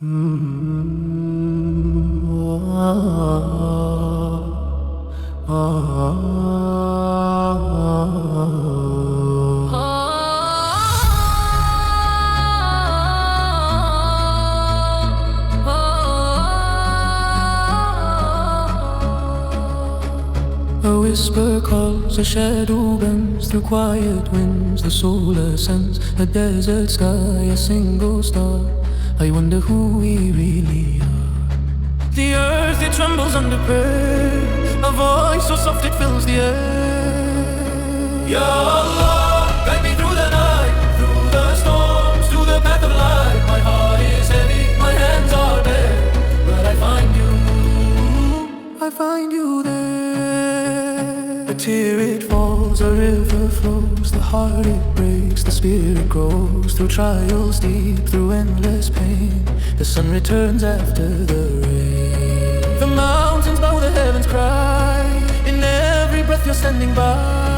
A whisper calls, a shadow bends through quiet winds. The soul ascends, a desert sky, a single star. I wonder who we really are. The earth, it trembles under prayer. A voice so soft it fills the air. Ya Allah, guide me through the night, through the storms, to the path of light. My heart is heavy, my hands are bare, but I find you there. A tear it falls, a river flows, the heart it breaks, the spirit grows. Through trials deep, through endless pain, the sun returns after the rain. The mountains bow, the heavens cry, in every breath you're standing by.